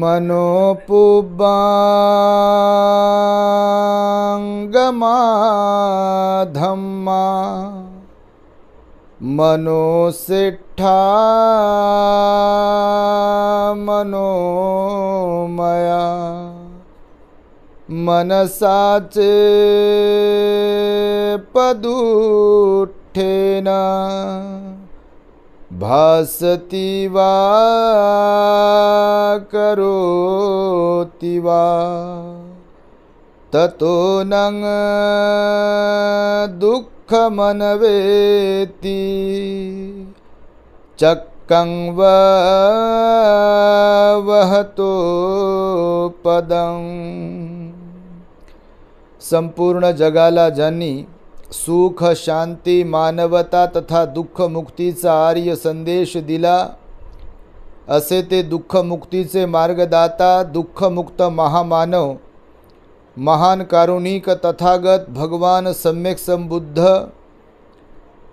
मनोपुब्बांगमा धम्मा मनोसिट्ठा मनोमया मनसाचे पदुठ्ठेन भासति वा करोति वा ततो नං दुःखमनवेति चक्कं वहतो पदं। संपूर्ण जगाला ज्यांनी सुख शांती मानवता तथा दुःख मुक्तीचा आर्य संदेश दिला, असे ते दुःख मुक्तीचे मार्गदाता दुःखमुक्त महामानव महान कारुणिक तथागत भगवान सम्यक संबुद्ध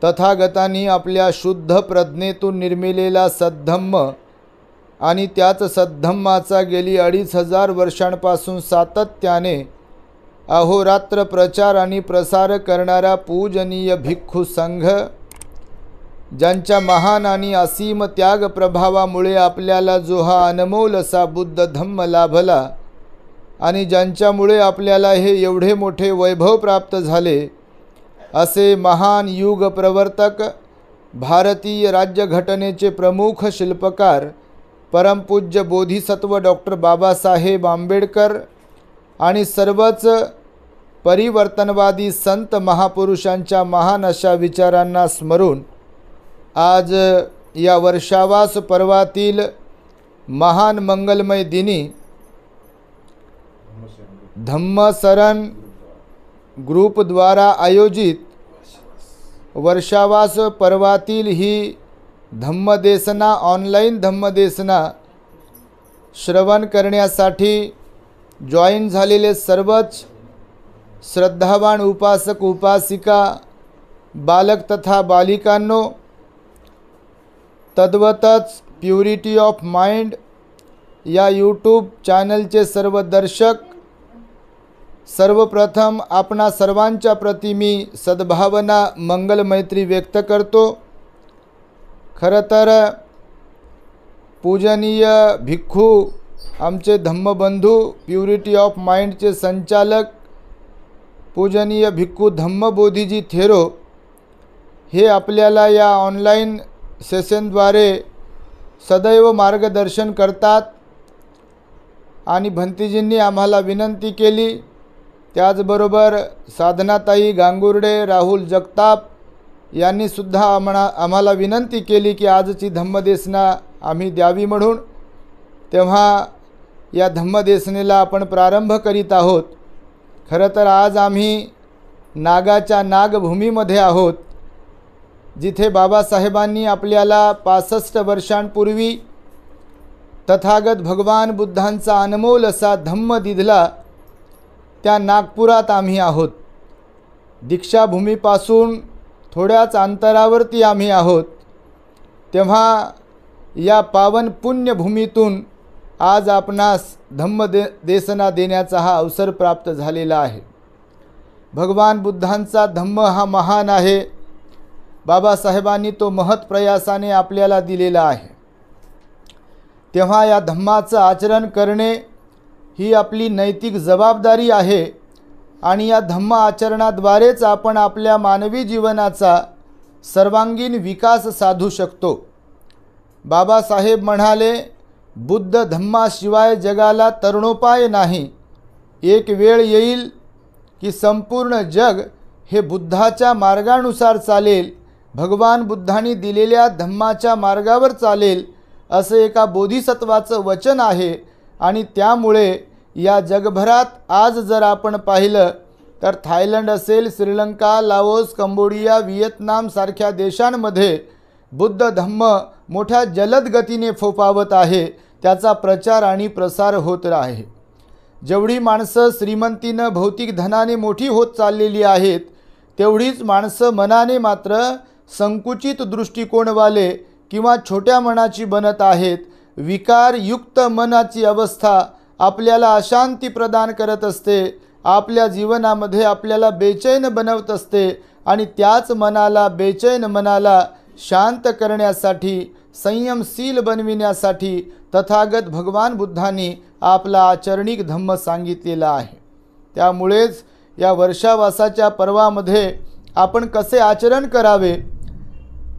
तथागतांनी आपल्या शुद्ध प्रज्ञेतून निर्मिलेला सद्धम्म आणि त्याच सद्धम्माचा गेली 2500 वर्षांपासून सातत्याने अहोरात्र प्रचार आणि प्रसार करणारा पूजनीय भिक्खू संघ, ज्यांच्या महान आणि असीम त्याग प्रभावामुळे आपल्याला जो हा अनमोल असा बुद्ध धम्म लाभला आणि ज्यांच्यामुळे आपल्याला हे एवढे मोठे वैभव प्राप्त झाले, असे महान युग प्रवर्तक भारतीय राज्यघटनेचे प्रमुख शिल्पकार परमपूज्य बोधिसत्व डॉक्टर बाबासाहेब आंबेडकर आणि सर्वच परिवर्तनवादी संत महापुरुषांच्या महान अशा विचारांना स्मरून आज या वर्षावास पर्वातील महान मंगलमय दिनी धम्मसरण ग्रुपद्वारा आयोजित वर्षावास पर्वातील ही धम्मदेसना ऑनलाईन धम्मदेसना श्रवण करण्यासाठी जॉईन झालेले सर्वच श्रद्धावान उपासक उपासिका बालक तथा बालिकांनो, तद्वतच प्युरिटी ऑफ माइंड या यूट्यूब चॅनलचे सर्व दर्शक, सर्वप्रथम आपणा सर्वांच्या प्रती मी सद्भावना मंगल मैत्री व्यक्त करतो। खरं तर पूजनीय भिक्खू आमचे धम्मबंधू प्युरिटी ऑफ माइंडचे संचालक पूजनीय भिक्खू धम्मबोधीजी थेरो हे आपल्याला या ऑनलाईन सेशनद्वारे सदैव मार्गदर्शन करतात आणि भंतीजींनी आम्हाला विनंती केली, त्याचबरोबर साधनाताई गांगुर्डे, राहुल जगताप यांनी सुद्धा आम्हाला विनंती केली की आजची धम्मदेसना आम्ही द्यावी म्हणून। तेव्हा या धम्मदेसनेला आपण प्रारंभ करीत आहोत। खरं तर आज आम्ही नागाच्या नागभूमीमध्ये आहोत, जिथे बाबासाहेबांनी आपल्याला 65 वर्षांपूर्वी तथागत भगवान बुद्धांचा अनमोल असा धम्म दिला, त्या नागपुरात आम्ही आहोत। दीक्षाभूमीपासून थोड्याच अंतरावरती आम्ही आहोत। तेव्हा या पावन पुण्यभूमीतून आज आपणास धम्मदेसना देण्याचा हा अवसर प्राप्त झालेला आहे। भगवान बुद्धांचा धम्म हा महान आहे। बाबासाहेबांनी तो महत्प्रयासाने आपल्याला दिलेला आहे। तेव्हा या धम्माचं आचरण करणे ही आपली नैतिक जबाबदारी आहे आणि या धम्म आचरणाद्वारेच आपण आपल्या मानवी जीवनाचा सर्वांगीण विकास साधू शकतो। बाबासाहेब म्हणाले, बुद्ध धम्माशिवाय जगाला तरुणोपाय नाही। एक वेळ येईल की संपूर्ण जग हे बुद्धाच्या मार्गानुसार चालेल, भगवान बुद्धांनी दिलेल्या धम्माच्या मार्गावर चालेल, असे एका बोधिसत्वाचं वचन आहे। आणि त्यामुळे या जगभरात आज जर आपण पाहिलं तर थायलंड असेल, श्रीलंका, लाओस, कंबोडिया, व्हिएतनाम सारख्या देशांमध्ये बुद्ध धम्म मोठ्या जलद गतीने फोफावत आहे। त्याचा प्रचार आणि प्रसार होत आहे। जेवढी माणसं श्रीमंतीनं भौतिक धनाने मोठी होत चाललेली आहेत, तेवढीच माणसं मनाने मात्र संकुचित दृष्टिकोनवाले किंवा छोट्या मनाची बनत आहेत। विकारयुक्त मनाची अवस्था आपल्याला अशांती प्रदान करत असते, आपल्या जीवनामध्ये आपल्याला बेचैन बनवत असते आणि त्याच मनाला, बेचैन मनाला शांत करण्यासाठी, संयमशील बनविण्यासाठी तथागत भगवान बुद्धांनी आपला आचरणिक धम्म सांगितलेला आहे। त्यामुळेच या वर्षावासाच्या पर्वामध्ये आपण कसे आचरण करावे,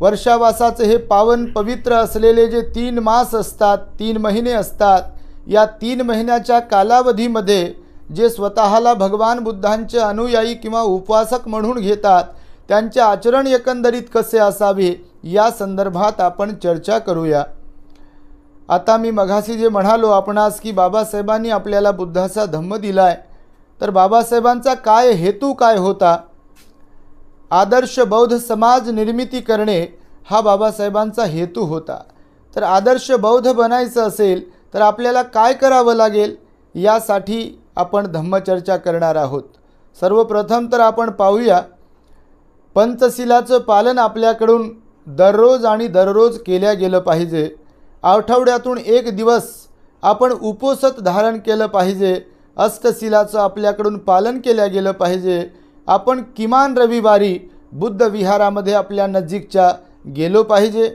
वर्षावासाचे हे पावन पवित्र असलेले जे 3 मास असतात, 3 महिने असतात, या 3 महिन्याच्या कालावधीमध्ये जे स्वतःला भगवान बुद्धांचे अनुयायी किंवा उपासक म्हणून घेतात, त्यांचे आचरण एकंदरीत कसे असावे या संदर्भात आपण चर्चा करूया। आता मी मघाशी जे म्हणालो आपणास की बाबासाहेबांनी आपल्याला बुद्धाचा धम्म दिलाय, तर बाबासाहेबांचा काय हेतू काय होता? आदर्श बौद्ध समाज निर्मिती करणे हा बाबासाहेबांचा हेतू होता। तर आदर्श बौद्ध बनायचं असेल तर आपल्याला काय करावं लागेल यासाठी आपण धम्मचर्चा करणार आहोत। सर्वप्रथम तर आपण पाहूया, पंचशिलाचं पालन आपल्याकडून दररोज आणि दररोज केल्या गेलं पाहिजे। आठवड्यातून 1 दिवस आपण उपोषण धारण केलं पाहिजे। अष्टशिलाचं आपल्याकडून पालन केलं गेलं पाहिजे। आपण किमान रविवारी बुद्ध विहारामध्ये आपल्या नजीकच्या गेलो पाहिजे,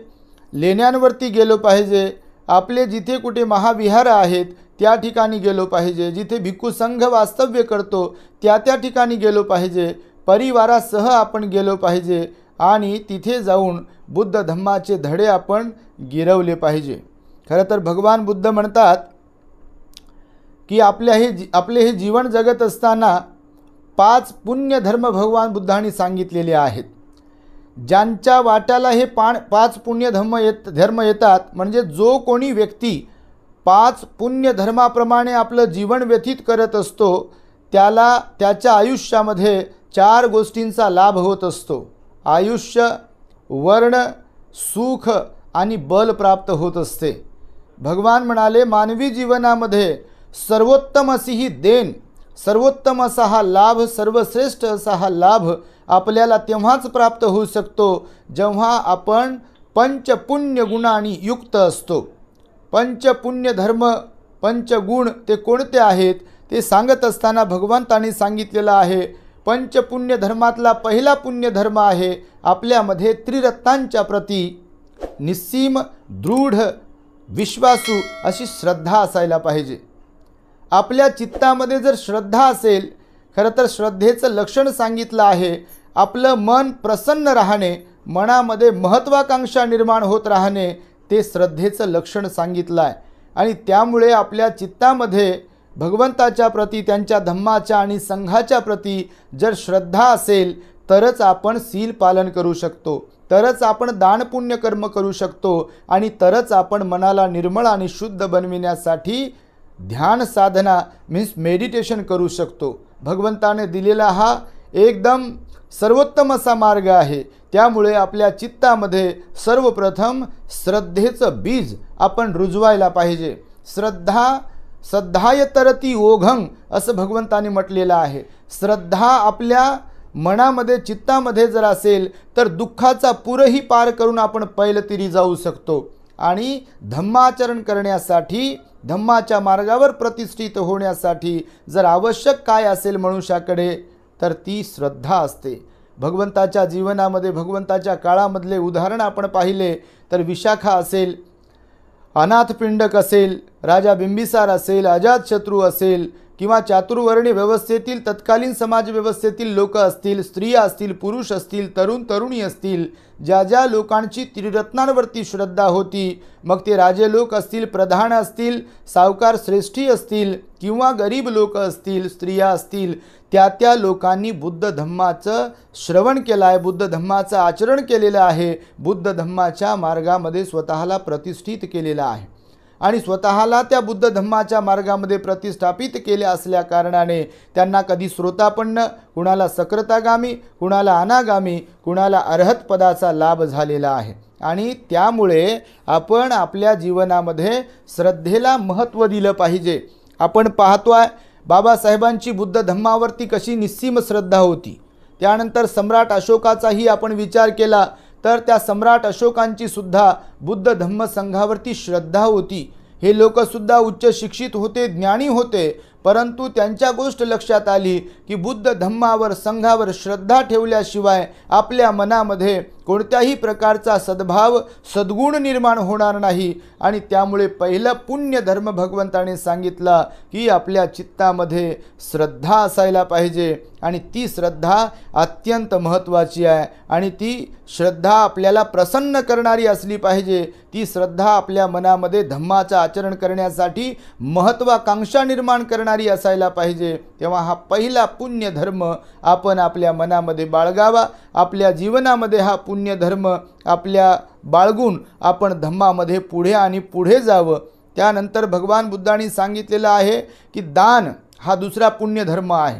लेण्यांवरती गेलो पाहिजे, आपले जिथे कुठे महाविहार आहेत त्या ठिकाणी गेलो पाहिजे, जिथे भिक्खू संघ वास्तव्य करतो त्या ठिकाणी गेलो पाहिजे, परिवारासह आपण गेलो पाहिजे आणि तिथे जाऊन बुद्ध धम्माचे धडे आपण गिरवले पाहिजे। खरं तर भगवान बुद्ध म्हणतात की आपले हे जीवन जगत असताना 5 पुण्य धर्म भगवान बुद्धांनी सांगितलेले आहेत। ज्यांच्या वाट्याला हे 5 पुण्य धर्म येतात, म्हणजे जो कोणी व्यक्ती 5 पुण्य धर्माप्रमाणे आपलं जीवन व्यतीत करत असतो त्याला त्याच्या आयुष्यामध्ये 4 गोष्टींचा लाभ होत असतो। आयुष्य, वर्ण, सुख आणि बल प्राप्त होत असते। भगवान म्हणाले, मानवी जीवनामध्ये सर्वोत्तम अशी ही देण, सर्वोत्तम असा हा लाभ, सर्वश्रेष्ठ असा हा लाभ आपल्याला तेव्हाच प्राप्त होऊ शकतो जेव्हा आपण पंचपुण्य गुणांनी युक्त असतो। पंचपुण्य धर्म, पंचगुण ते कोणते आहेत ते सांगत असताना भगवंतांनी सांगितलेलं आहे, पंचपुण्य धर्मातला पहिला पुण्य धर्म आहे आपल्यामध्ये त्रिरत्नांच्या प्रती निस्सीम, दृढ, विश्वासू अशी श्रद्धा असायला पाहिजे। आपल्या चित्तामध्ये जर श्रद्धा असेल, खरं तर श्रद्धेचं लक्षण सांगितलं आहे, आपलं मन प्रसन्न राहणे, मनामध्ये महत्त्वाकांक्षा निर्माण होत राहणे, ते श्रद्धेचं लक्षण सांगितलं आहे। आणि त्यामुळे आपल्या चित्तामध्ये भगवंताच्या प्रती, त्यांच्या धम्माच्या आणि संघाच्या प्रती जर श्रद्धा असेल तरच आपण शील पालन करू शकतो, तरच आपण दान पुण्य कर्म करू शकतो आणि तरच आपण मनाला निर्मळ आणि शुद्ध बनविण्यासाठी ध्यान साधना मीन्स मेडिटेशन करू शकतो। भगवंताने दिलेला हा एकदम सर्वोत्तम असा मार्ग आहे। त्यामुळे आपल्या चित्तामध्ये सर्वप्रथम श्रद्धेचं बीज आपण रुजवायला पाहिजे। श्रद्धाय तरती ओघं असं भगवंताने म्हटलेलं आहे। श्रद्धा आपल्या मनामध्ये, चित्तामध्ये जर असेल तर दुःखाचा पूरही पार करून आपण पैलतीरी जाऊ शकतो। आणि धम्माचरण करण्यासाठी, धम्माच्या मार्गावर प्रतिष्ठित होण्यासाठी जर आवश्यक काय असेल मनुष्याकडे तर ती श्रद्धा असते। भगवंताच्या जीवनामध्ये, भगवंताच्या काळामधले उदाहरण आपण पाहिले तर विशाखा असेल, अनाथपिंडक असेल, राजा बिंबिसार असेल, अजातशत्रू असेल किंवा चातुर्वर्णी व्यवस्थेतील तत्कालीन समाज व्यवस्थेतील लोक असतील, स्त्रिया असतील, पुरुष असतील, तरुण तरुणी असतील, ज्या ज्या लोकांची त्रिरत्नांवरती श्रद्धा होती, मग ते राजे लोक असतील, प्रधान असतील, सावकार श्रेष्ठी असतील किंवा गरीब लोक असतील, स्त्रिया असतील, त्या लोकांनी बुद्ध धम्माचं श्रवण केलं आहे, बुद्ध धम्माचं आचरण केलेलं आहे, बुद्ध धम्माच्या मार्गामध्ये स्वतःला प्रतिष्ठित केलेलं आहे। आणि स्वतःला त्या बुद्ध धम्माच्या मार्गामध्ये प्रतिष्ठापित केले असल्या कारणाने त्यांना कधी श्रोतापन्न, कुणाला सक्रतागामी, कुणाला अनागामी, कुणाला अरहत पदाचा लाभ झालेला आहे। आणि त्यामुळे आपण आपल्या जीवनामध्ये श्रद्धेला महत्त्व दिलं पाहिजे। आपण पाहतोय बाबासाहेबांची बुद्ध धम्मावरती कशी निस्सीम श्रद्धा होती। त्यानंतर सम्राट अशोकाचाही आपण विचार केला तर त्या सम्राट अशोकांची सुद्धा बुद्ध धम्म संघावरती श्रद्धा होती। हे लोकसुद्धा उच्च शिक्षित होते, ज्ञानी होते, परंतु त्यांच्या गोष्ट लक्षात आली की बुद्ध धम्मावर संघावर श्रद्धा ठेवल्याशिवाय आपल्या मनामध्ये कोणत्याही प्रकारचा सद्भाव सद्गुण निर्माण होणार नाही। आणि त्यामुळे पहिलं पुण्य धर्म भगवंताने सांगितला की आपल्या चित्तामध्ये श्रद्धा असायला पाहिजे आणि ती श्रद्धा अत्यंत महत्त्वाची आहे आणि ती श्रद्धा आपल्याला प्रसन्न करणारी असली पाहिजे। ती श्रद्धा आपल्या मनामध्ये धम्माचं आचरण करण्यासाठी महत्त्वाकांक्षा निर्माण करणारी असायला पाहिजे। तेव्हा हा पहिला पुण्य धर्म आपण आपल्या मनामध्ये बाळगावा। आपल्या जीवनामध्ये हा पुण्य धर्म आपल्या बाळगून आपण धम्मामध्ये पुढे आणि पुढे जावं। त्यानंतर भगवान बुद्धांनी सांगितलेलं आहे की दान हा दुसरा पुण्य धर्म आहे।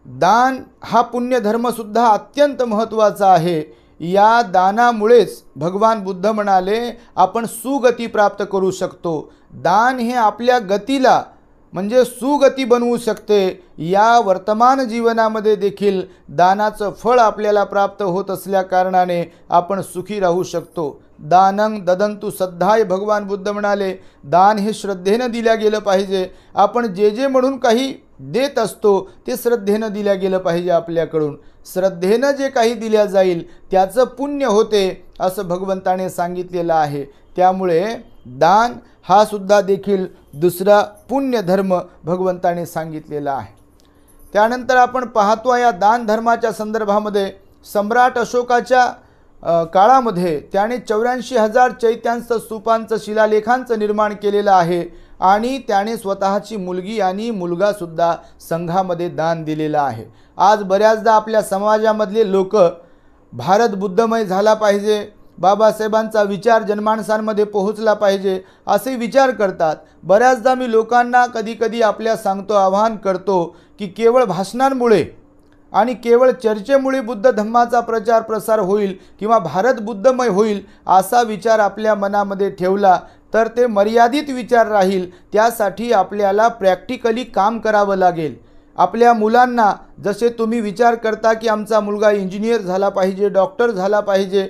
दान हा पुण्य धर्मसुद्धा अत्यंत महत्त्वाचा आहे। या दानामुळेच भगवान बुद्ध म्हणाले आपण सुगती प्राप्त करू शकतो। दान हे आपल्या गतीला म्हणजे सुगती बनवू शकते। या वर्तमान जीवनामध्ये देखील दानाचं फळ आपल्याला प्राप्त होत असल्या कारणाने आपण सुखी राहू शकतो। दानं ददंतु श्रद्धाय भगवान बुद्ध म्हणाले दान हे श्रद्धेनं दिल्या गेलं पाहिजे। आपण जे जे म्हणून काही देत असतो ते श्रद्धेनं दिल्या गेलं पाहिजे। आपल्याकडून श्रद्धेनं जे काही दिल्या जाईल त्याचं पुण्य होते असं भगवंताने सांगितलेलं आहे। त्यामुळे दान हा सुद्धा देखील दुसरा पुण्य धर्म भगवंताने सांगितलेला आहे। त्यानंतर आपण पाहतो या दान धर्माच्या संदर्भामध्ये सम्राट अशोकाच्या काळामध्ये त्याने 84,000 चैत्यांचं स्तूपांचं शिलालेखांचं निर्माण केलेलं आहे आणि त्याने स्वतःची मुलगी आणि मुलगासुद्धा संघामध्ये दान दिलेला आहे। आज बऱ्याचदा आपल्या समाजामधले लोक भारत बुद्धमय झाला पाहिजे, बाबासाहेबांचा विचार जनमानसांमध्ये पोहोचला पाहिजे असे विचार करतात। बऱ्याचदा मी लोकांना कधी आपल्या सांगतो, आवाहन करतो की केवळ भाषणांमुळे आणि केवळ चर्चेमुळे बुद्ध धम्माचा प्रचार प्रसार होईल किंवा भारत बुद्धमय होईल असा विचार आपल्या मनामध्ये ठेवला तर ते मर्यादित विचार राहील। त्यासाठी आपल्याला प्रॅक्टिकली काम करावं लागेल। आपल्या मुलांना जसे तुम्ही विचार करता की आमचा मुलगा इंजिनियर झाला पाहिजे, डॉक्टर झाला पाहिजे,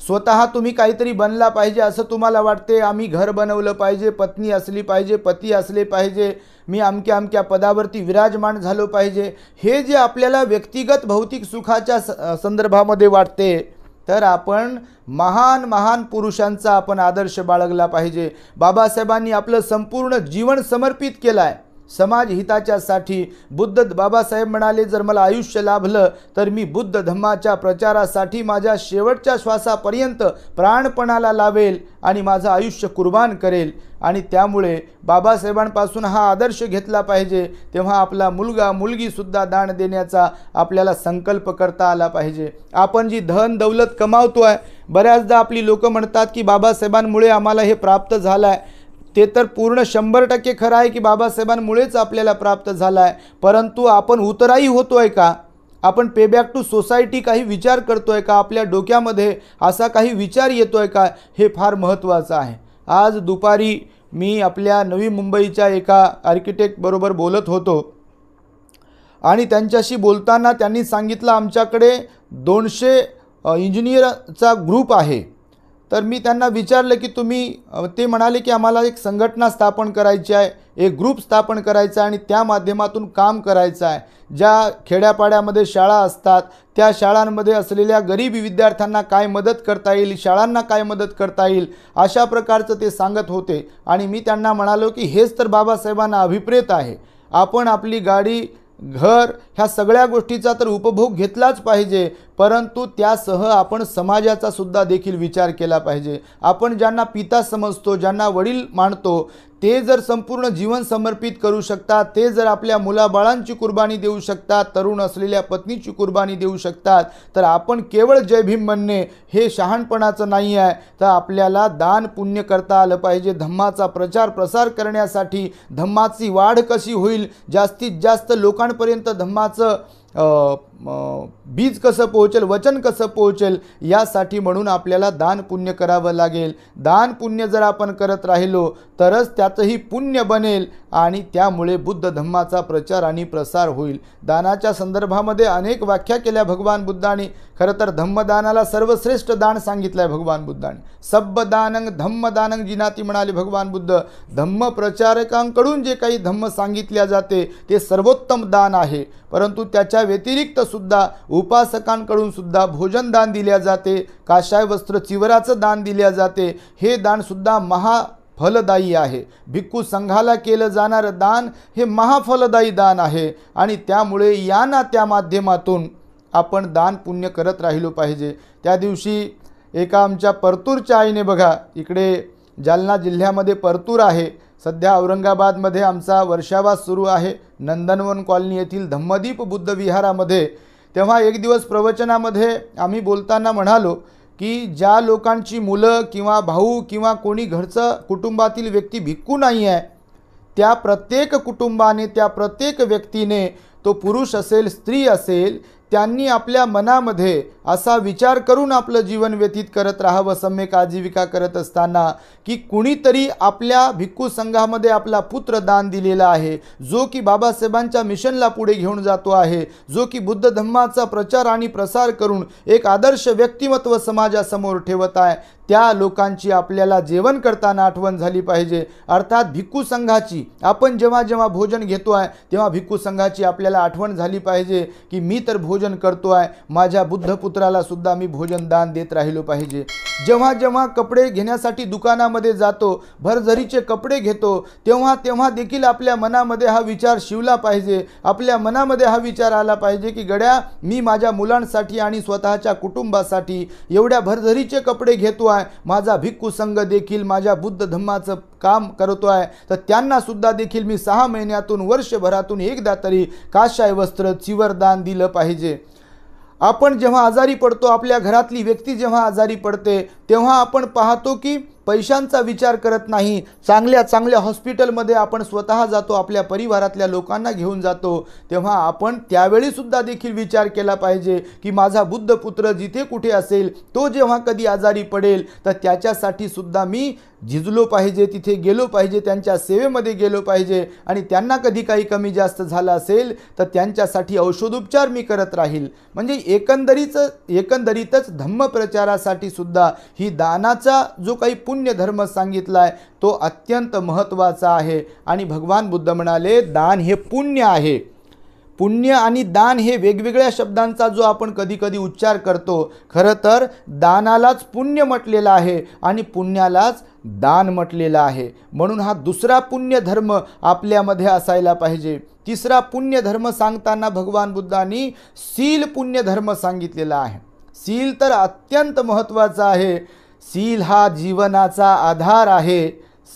स्वतः तुम्ही काहीतरी बनला पाहिजे असं तुम्हाला वाटते, आम्ही घर बनवलं पाहिजे, पत्नी असली पाहिजे, पती असले पाहिजे, मी अमक्या अमक्या पदावरती विराजमान झालो पाहिजे, हे जे आपल्याला व्यक्तिगत भौतिक सुखाच्या संदर्भामध्ये वाटते तर आपण महान पुरुषांचा आपण आदर्श बाळगला पाहिजे। बाबासाहेबांनी आपलं संपूर्ण जीवन समर्पित केलं आहे समाज हिताच्यासाठी। बुद्ध बाबासाहेब म्हणाले जर मला आयुष्य लाभलं तर मी बुद्ध धम्माच्या प्रचारासाठी माझ्या शेवटच्या श्वासापर्यंत प्राणपणाला लावेल आणि माझं आयुष्य कुर्बान करेल। आणि त्यामुळे बाबासाहेबांपासून हा आदर्श घेतला पाहिजे। तेव्हा आपला मुलगा मुलगीसुद्धा दान देण्याचा आपल्याला संकल्प करता आला पाहिजे। आपण जी धन दौलत कमावतो आहे, बऱ्याचदा आपली लोक म्हणतात की बाबासाहेबांमुळे आम्हाला हे प्राप्त झालं आहे। ते तर पूर्ण 100% खरं आहे की बाबासाहेबांमुळेच आपल्याला प्राप्त झाला आहे, परंतु आपण उतराई होतोय का? आपण पे बॅक टू सोसायटी काही विचार करतोय का? आपल्या डोक्यामध्ये असा काही विचार येतोय का? हे फार महत्त्वाचं आहे। आज दुपारी मी आपल्या नवी मुंबईच्या एका आर्किटेक्ट बरोबर बोलत होतो आणि त्यांच्याशी बोलताना त्यांनी सांगितलं आमच्याकडे 200 इंजिनियरचा ग्रुप आहे। तर मी त्यांना विचारलं की तुम्ही, ते म्हणाले की आम्हाला एक संघटना स्थापन करायची आहे, एक ग्रुप स्थापन करायचा आहे आणि त्या माध्यमातून काम करायचं आहे। ज्या खेड्यापाड्यामध्ये शाळा असतात त्या शाळांमध्ये असलेल्या गरीब विद्यार्थ्यांना काय मदत करता येईल, शाळांना काय मदत करता येईल, अशा प्रकारचं ते सांगत होते। आणि मी त्यांना म्हणालो की हेच तर बाबासाहेबांना अभिप्रेत आहे। आपण आपली गाडी, घर ह्या सगळ्या गोष्टीचा तर उपभोग घेतलाच पाहिजे, परंतु त्यासह आपण समाजाचा सुद्धा देखील विचार केला पाहिजे। आपण ज्यांना पिता समजतो, ज्यांना वडील मानतो, ते जर संपूर्ण जीवन समर्पित करू शकतात, ते जर आपल्या मुलाबाळांची कुर्बानी देऊ शकतात, तरुण असलेल्या पत्नीची कुर्बानी देऊ शकतात, तर आपण केवळ जय भीम म्हणणे हे शहाणपणाचं नाही आहे। तर आपल्याला दान पुण्य करता आलं पाहिजे। धम्माचा प्रचार प्रसार करण्यासाठी, धम्माची वाढ कशी होईल, जास्तीत जास्त लोकांपर्यंत धम्माचं बीज कसं पोहोचेल, वचन कसं पोहोचेल, यासाठी म्हणून आपल्याला दान पुण्य करावं लागेल. दान पुण्य जर आपण करत राहिलो तरच त्याचंही पुण्य बनेल आणि त्यामुळे बुद्ध धम्माचा प्रचार आणि प्रसार होईल. दानाच्या संदर्भामध्ये अनेक व्याख्या केल्या भगवान बुद्धांनी. खरं तर धम्मदानाला सर्वश्रेष्ठ दान सांगितलं आहे भगवान बुद्धांनी. सब्ब दानंग धम्मदानंग जिनाती म्हणाले भगवान बुद्ध. धम्म प्रचारकांकडून जे काही धम्म सांगितले जाते ते सर्वोत्तम दान आहे. परंतु त्याच्या व्यतिरिक्त सुद्धा उपासकांकडून सुद्धा भोजन दान दिले जाते, काशाय वस्त्र चिवराचं दान दिले जाते. हे दान सुद्धा महाफलदायी आहे. भिक्खू संघाला केलं जाणारं दान हे महाफलदायी दान आहे आणि त्यामुळे या ना त्या माध्यमातून आपण दान पुण्य करत राहिलो पाहिजे. त्या दिवशी एका आमच्या परतूरच्या आईने बघा, इकडे जालना जिल्ह्यामध्ये परतूर आहे, सध्या औरंगाबादमध्ये आमचा वर्षावास सुरू आहे नंदनवन कॉलनी येथील धम्मदीप बुद्ध विहारामध्ये. तेव्हा एक दिवस प्रवचनामध्ये आम्ही बोलताना म्हणालो की ज्या लोकांची मुलं किंवा भाऊ किंवा कोणी घरचं कुटुंबातील व्यक्ती भिक्खू नाही आहे, त्या प्रत्येक कुटुंबाने, त्या प्रत्येक व्यक्तीने, तो पुरुष असेल स्त्री असेल, त्यांनी आपल्या मनामध्ये असा विचार करून आपलं जीवन व्यतीत करत राहावं सम्यक आजीविका करत असताना की कुणीतरी आपल्या भिक्खू संघामध्ये आपला पुत्र दान दिलेला आहे, जो की बाबासाहेबांच्या मिशनला पुढे घेऊन जातो आहे, जो की बुद्ध धम्माचा प्रचार आणि प्रसार करून एक आदर्श व्यक्तिमत्व समाजासमोर ठेवत आहे. त्या लोकांची आपल्याला जेवण करताना आठवण झाली पाहिजे. अर्थात भिक्खू संघाची आपण जेव्हा जेव्हा भोजन घेतो आहे तेव्हा भिक्खू संघाची आपल्याला आठवण झाली पाहिजे की मी तर भोजन करतो आहे, माझ्या बुद्धपुत्राला सुद्धा मी भोजन दान देत राहिलो पाहिजे. जेव्हा जेव्हा कपडे घेण्यासाठी दुकानामध्ये जातो, भरझरीचे कपडे घेतो, तेव्हा तेव्हा देखील आपल्या मनामध्ये हा विचार शिवला पाहिजे. आपल्या मनामध्ये हा विचार आला पाहिजे की गड्या, मी माझ्या मुलांसाठी आणि स्वतःच्या कुटुंबासाठी एवढ्या भरझरीचे कपडे घेतो आहे, माझा भिक्खू संघ देखील माझ्या बुद्ध धम्माचं काम करतो आहे, तर त्यांना सुद्धा देखील मी 6 महिन्यातून वर्षभरातून एकदा तरी काशाय वस्त्र चिवर दान दिलं पाहिजे. आपण जेव्हा आजारी पडतो, आपल्या घरातली व्यक्ती जेव्हा आजारी पडते, तेव्हा आपण पाहतो की पैशांचा विचार करत नाही, चांगल्या चांगल्या हॉस्पिटलमध्ये आपण स्वतः जातो, आपल्या परिवारातल्या लोकांना घेऊन जातो. तेव्हा आपण त्यावेळीसुद्धा देखील विचार केला पाहिजे की माझा बुद्धपुत्र जिथे कुठे असेल, तो जेव्हा कधी आजारी पडेल तर त्याच्यासाठी सुद्धा मी झिजलो पाहिजे, तिथे गेलो पाहिजे, त्यांच्या सेवेमध्ये गेलो पाहिजे आणि त्यांना कधी काही कमी जास्त झालं असेल तर त्यांच्यासाठी औषधोपचार मी करत राहील. म्हणजे एकंदरीतच धम्मप्रचारासाठी सुद्धा ही दानाचा जो काही पुण्य धर्म सांगितला आहे तो अत्यंत महत्त्वाचा आहे. आणि भगवान बुद्ध म्हणाले दान हे पुण्य आहे. पुण्य आणि दान हे वेगवेगळ्या शब्दांचा जो आपण कधी कधी उच्चार करतो, खरं तर दानालाच पुण्य म्हटलेलं आहे आणि पुण्यालाच दान म्हटलेलं आहे. म्हणून हा दुसरा पुण्य धर्म आपल्यामध्ये असायला पाहिजे. तिसरा पुण्य धर्म सांगताना भगवान बुद्धांनी शील पुण्य धर्म सांगितलेला आहे. शील तर अत्यंत महत्त्वाचा आहे. शील हा जीवनाचा आधार आहे.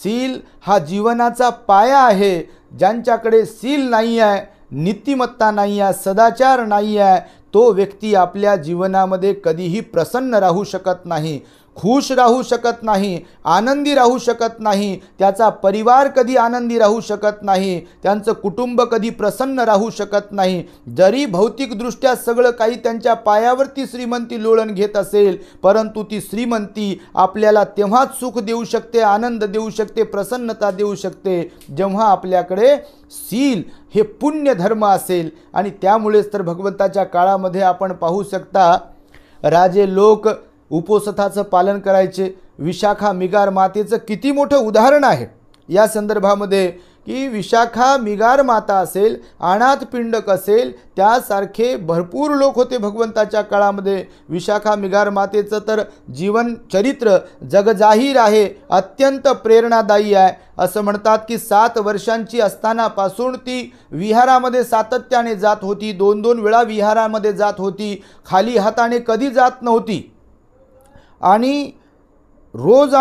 शील हा जीवनाचा पाया आहे. ज्यांच्याकडे शील नाही आहे, नीतिमत्ता नाही आहे, सदाचार नाही आहे, तो व्यक्ती आपल्या जीवनामध्ये कधीही प्रसन्न राहू शकत नाही, खुश राहू शकत नाही, आनंदी राहू शकत नाही, त्याचा परिवार कधी आनंदी राहू शकत नाही, त्यांचं कुटुंब कधी प्रसन्न राहू शकत नाही. जरी भौतिकदृष्ट्या सगळं काही त्यांच्या पायावरती श्रीमंती लोळण घेत असेल, परंतु ती श्रीमंती आपल्याला तेव्हाच सुख देऊ शकते, आनंद देऊ शकते, प्रसन्नता देऊ शकते जेव्हा आपल्याकडे शील हे पुण्य धर्म असेल. आणि त्यामुळेच तर भगवंताच्या काळामध्ये आपण पाहू शकता, राजे लोक उपोषथाचं पालन करायचे. विशाखा मिगार मातेचं किती मोठं उदाहरण आहे या संदर्भामध्ये की विशाखा मिगार माता असेल, अनाथ पिंडक असेल, त्यासारखे भरपूर लोक होते भगवंताच्या काळामध्ये. विशाखा मिगार मातेचं तर जीवन चरित्र जगजाहीर आहे, अत्यंत प्रेरणादायी आहे. असं म्हणतात की 7 वर्षांची असतानापासून ती विहारामध्ये सातत्याने जात होती, 2-2 वेळा विहारामध्ये जात होती, खाली हाताने कधी जात नव्हती. आणि रोज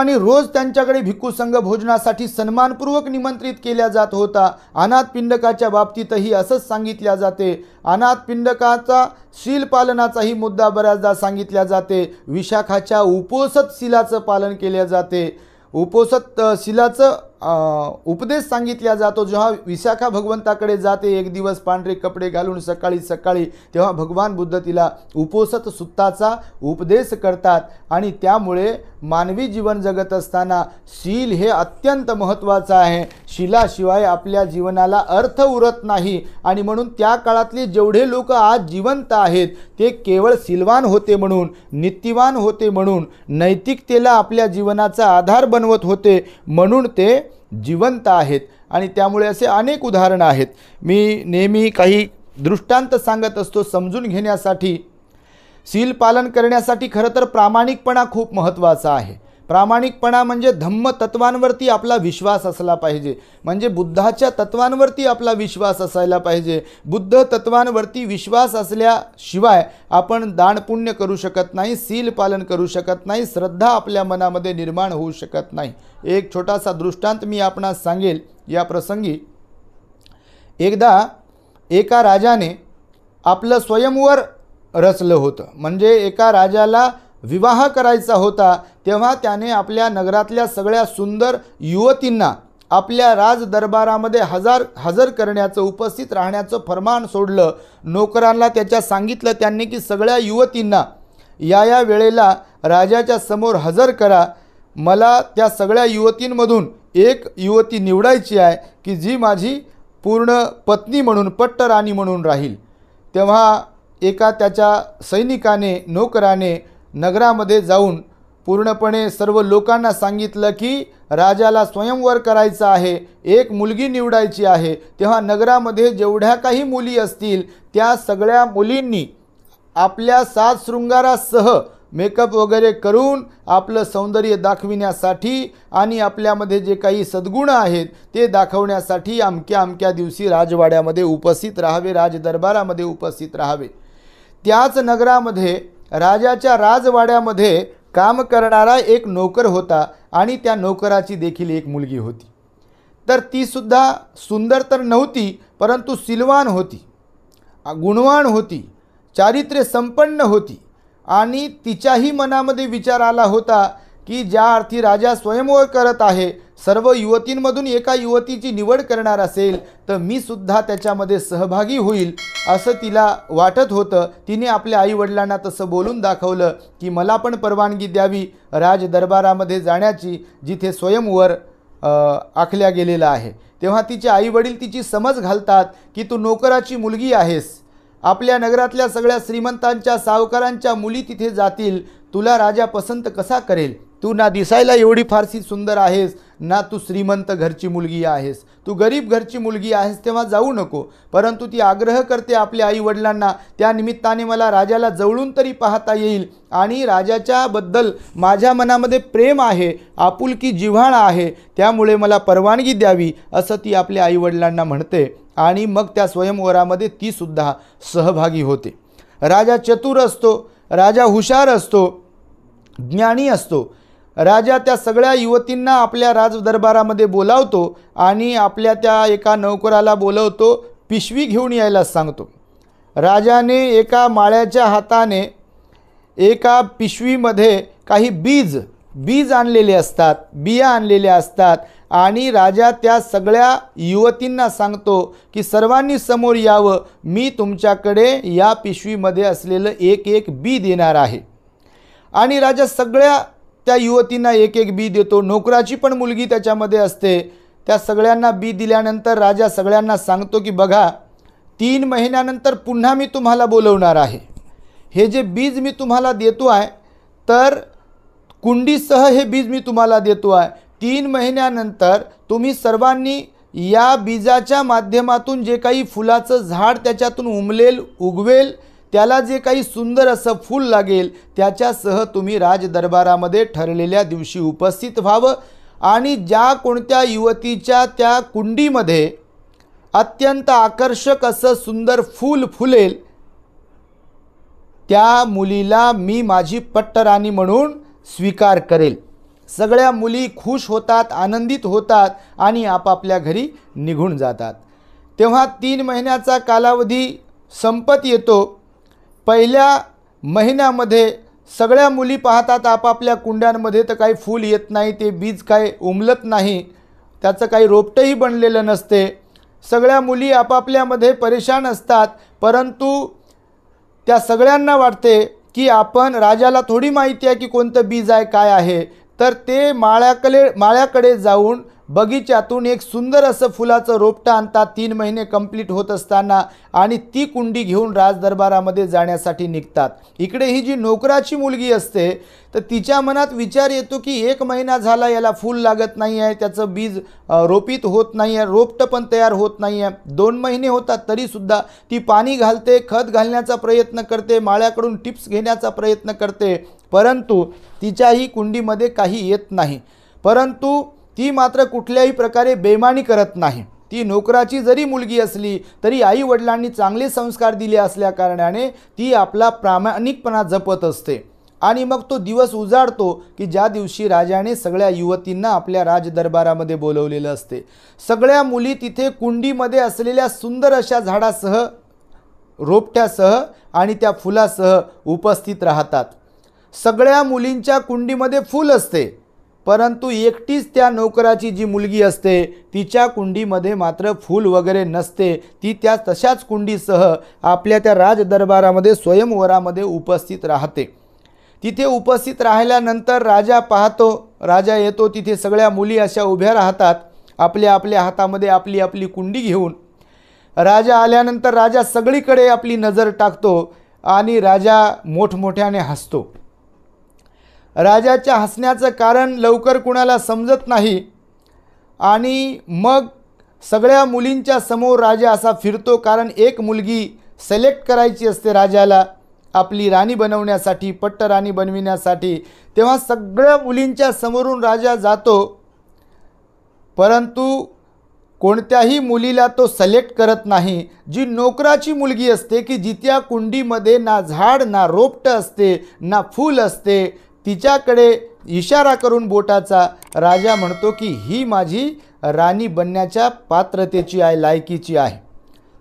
त्यांच्याकडे भिक्खू संघ भोजनासाठी सन्मानपूर्वक निमंत्रित केल्या जात होता. अनाथ पिंडकाच्या बाबतीतही असंच सांगितल्या जाते. अनाथ पिंडकाचा शील पालनाचाही मुद्दा बऱ्याचदा सांगितल्या जाते. विशाखाच्या उपोषत शीलाचं पालन केले जाते. उपोषत शीलाचं उपदेश सांगितला जातो. जेव्हा विशाखा भगवंताकडे जाते एक दिवस पांढरे कपडे घालून सकाळी सकाळी, तेव्हा भगवान बुद्ध तिला उपोसत सुत्ताचा उपदेश करतात. आणि त्यामुळे मानवी जीवन जगत असताना शील हे अत्यंत महत्त्वाचं आहे. शीलाशिवाय आपल्या जीवनाला अर्थ उरत नाही. आणि म्हणून त्या काळातले जेवढे लोक आज जिवंत आहेत ते केवळ शीलवान होते म्हणून, नीतिवान होते म्हणून, नैतिकतेला आपल्या जीवनाचा आधार बनवत होते म्हणून ते जिवंत आहेत. आणि त्यामुळे असे अनेक उदाहरणं आहेत. मी नेहमी काही दृष्टांत सांगत असतो समजून घेण्यासाठी. शील पालन करण्यासाठी खरं तर प्रामाणिकपणा खूप महत्त्वाचा आहे. प्रामाणिकपणा म्हणजे धम्म तत्वांवरती आपला विश्वास असला पाहिजे, म्हणजे बुद्धाच्या तत्वांवरती आपला विश्वास असायला पाहिजे. बुद्ध तत्वांवरती विश्वास असल्याशिवाय आपण दानपुण्य करू शकत नाही, शील पालन करू शकत नाही, श्रद्धा आपल्या मनामध्ये निर्माण होऊ शकत नाही. एक छोटासा दृष्टांत मी आपणास सांगेल या प्रसंगी. एकदा एका राजाने आपलं स्वयंवर रचलं होतं, म्हणजे एका राजाला विवाह करायचा होता. तेव्हा त्याने आपल्या नगरातल्या सगळ्या सुंदर युवतींना आपल्या राजदरबारामध्ये हजर करण्याचं, उपस्थित राहण्याचं फरमान सोडलं. नोकरांना त्याच्या सांगितलं त्यांनी की सगळ्या युवतींना या वेळेला राजाच्या समोर हजर करा. मला त्या सगळ्या युवतींमधून एक युवती निवडायची आहे की जी माझी पूर्ण पत्नी म्हणून, पट्टराणी म्हणून राहील. तेव्हा एका त्याच्या सैनिकाने, नोकराने नगरामध्ये जाऊन पूर्णपणे सर्व लोकांना सांगितलं की राजाला स्वयंवर करायचं आहे, एक मुलगी निवडायची आहे. तेव्हा नगरामध्ये जेवढ्या काही मुली असतील त्या सगळ्या मुलींनी आपल्या साज शृंगारासह मेकअप वगैरे करून आपलं सौंदर्य दाखविण्यासाठी आणि आपल्यामध्ये जे काही सद्गुण आहेत ते दाखवण्यासाठी अमक्या अमक्या दिवशी राजवाड्यामध्ये उपस्थित राहावे, राजदरबारामध्ये उपस्थित राहावे. त्याच नगरामध्ये राजाच्या राजवाड्यामध्ये काम करणारा एक नोकर होता आणि त्या नोकराची देखील एक मुलगी होती. तर ती सुद्धा सुंदर तर नव्हती, परंतु शीलवान होती, गुणवान होती, चारित्र्य संपन्न होती. आणि तिच्याही मनामध्ये विचार आला होता की ज्या अर्थी राजा स्वयंवर करत आहे, सर्व युवतींमधून एका युवतीची निवड करणार असेल तर मी सुद्धा त्याच्यामध्ये सहभागी होईल असं तिला वाटत होतं. तिने आपल्या आईवडिलांना तसं बोलून दाखवलं की मला पण परवानगी द्यावी राजदरबारामध्ये जाण्याची जिथे स्वयंवर आखल्या गेलेला आहे. तेव्हा तिचे आईवडील तिची समज घालतात की तू नोकराची मुलगी आहेस, आपल्या नगरातल्या सगळ्या श्रीमंतांच्या, सावकारांच्या मुली तिथे जातील, तुला राजा पसंत कसा करेल? तू ना दिसायला एवढी फारशी सुंदर आहेस, ना तू श्रीमंत घरची मुलगी आहेस, तू गरीब घरची मुलगी आहेस, तेव्हा जाऊ नको. परंतु ती आग्रह करते आपल्या आईवडिलांना, त्या निमित्ताने मला राजाला जवळून तरी पाहता येईल आणि राजाच्याबद्दल माझ्या मनामध्ये प्रेम आहे, आपुलकी जिव्हाळा आहे, त्यामुळे मला परवानगी द्यावी असं ती आपल्या आईवडिलांना म्हणते. आणि मग त्या स्वयंवरामध्ये ती सुद्धा सहभागी होते. राजा चतुर असतो, राजा हुशार असतो, ज्ञानी असतो. राजा त्या सगळ्या युवतींना आपल्या राजदरबारामध्ये बोलावतो आणि आपल्या त्या एका नौकराला बोलवतो, पिशवी घेऊन यायला सांगतो. राजाने एका माळ्याच्या हाताने एका पिशवीमध्ये काही बीज आणलेले असतात, बिया आणलेल्या असतात आणि राजा त्या सगळ्या युवतींना सांगतो की सर्वांनी समोर यावं, मी तुमच्याकडे या पिशवीमध्ये असलेलं एक एक बी देणार आहे. आणि राजा सगळ्या त्या युवतींना एक एक बी देतो. नोकराची पण मुलगी त्याच्यामध्ये असते. त्या सगळ्यांना बी दिल्यानंतर राजा सगळ्यांना सांगतो की बघा, 3 महिन्यानंतर पुन्हा मी तुम्हाला बोलवणार आहे. हे जे बीज मी तुम्हाला देतो आहे तर कुंडीसह हे बीज मी तुम्हाला देतो आहे. 3 महिन्यानंतर तुम्ही सर्वांनी या बीजाच्या माध्यमातून जे काही फुलाचं झाड त्याच्यातून उगवेल, त्याला जे काही सुंदर असं फूल लागेल त्याच्यासह तुम्ही राजदरबारामध्ये ठरलेल्या दिवशी उपस्थित व्हावं आणि ज्या कोणत्या युवतीच्या त्या कुंडीमध्ये अत्यंत आकर्षक असं सुंदर फूल फुलेल त्या मुलीला मी माझी पट्टराणी म्हणून स्वीकार करेल. सगळ्या मुली खुश होतात, आनंदित होतात आणि आपापल्या घरी निघून जातात. तेव्हा 3 महिन्याचा कालावधी संपत येतो. पहिल्या महिन्यामध्ये सगळ्या मुली पाहतात आपापल्या कुंड्यांमध्ये तर काही फूल येत नाही, ते बीज काय उमलत नाही. त्याचं काही रोपटंही बनलेलं नसते. सगळ्या मुली आपापल्यामध्ये परेशान असतात, परंतु त्या सगळ्यांना वाटते की आपण राजाला थोडी माहिती आहे की कोणतं बीज आहे काय आहे, तर ते माळ्याकडे जाऊन बगीच्यातून एक सुंदर असं फुलाचं रोपटं आणतात 3 महिने कंप्लीट होत असताना, आणि ती कुंडी घेऊन राजदरबारामध्ये जाण्यासाठी निघतात. इकडे ही जी नोकराची मुलगी असते तर तिच्या मनात विचार येतो की 1 महिना झाला याला फूल लागत नाही आहे, त्याचं बीज रोपित होत नाही आहे, रोपटं पण तयार होत नाही आहे. 2 महिने होतात तरीसुद्धा ती पाणी घालते, खत घालण्याचा प्रयत्न करते, माळ्याकडून टिप्स घेण्याचा प्रयत्न करते, परंतु तिच्याही कुंडीमध्ये काही येत नाही. परंतु ती मात्र कुठल्याही प्रकारे बेईमानी करत नाही. ती नोकराची जरी मुलगी असली तरी आई वडिलांनी चांगले संस्कार दिले असल्या कारणाने ती आपला प्रामाणिकपणा जपत असते. आणि मग तो दिवस उजाडतो की ज्या दिवशी राजाने सगळ्या युवतींना आपल्या राजदरबारामध्ये बोलवलेलं असते. सगळ्या मुली तिथे कुंडीमध्ये असलेल्या सुंदर अशा झाडासह, रोपट्यासह आणि त्या फुलासह उपस्थित राहतात. सगळ्या मुलींच्या कुंडीमध्ये फूल असते, परंतु एकटीच त्या नोकराची जी मुलगी असते तिच्या कुंडीमध्ये मात्र फूल वगैरे नसते. ती त्या तशाच कुंडीसह आपल्या त्या राजदरबारामध्ये स्वयंवरामध्ये उपस्थित राहते. तिथे उपस्थित राहिल्यानंतर राजा पाहतो, राजा येतो, तिथे सगळ्या मुली अशा उभ्या राहतात आपल्या आपल्या हातामध्ये आपली आपली कुंडी घेऊन. राजा आल्यानंतर राजा सगळीकडे आपली नजर टाकतो आणि राजा मोठमोठ्याने हसतो. राजाच्या हसण्याचं कारण लवकर कुणाला समजत नाही आणि मग सगळ्या मुलींच्या समोर राजा असा फिरतो, कारण एक मुलगी सिलेक्ट करायची असते राजाला आपली राणी बनवण्यासाठी, पट्टराणी बनविण्यासाठी. तेव्हा सगळ्या मुलींच्या समोरून राजा जातो, परंतु कोणत्याही मुलीला तो सिलेक्ट करत नाही. जी नोकराची मुलगी असते की जिच्या कुंडीमध्ये ना झाड ना रोपटं असते ना फूल असते, तिच्याकडे इशारा करून बोटाचा राजा म्हणतो की ही माझी राणी बनण्याच्या पात्रतेची आहे, लायकीची आहे.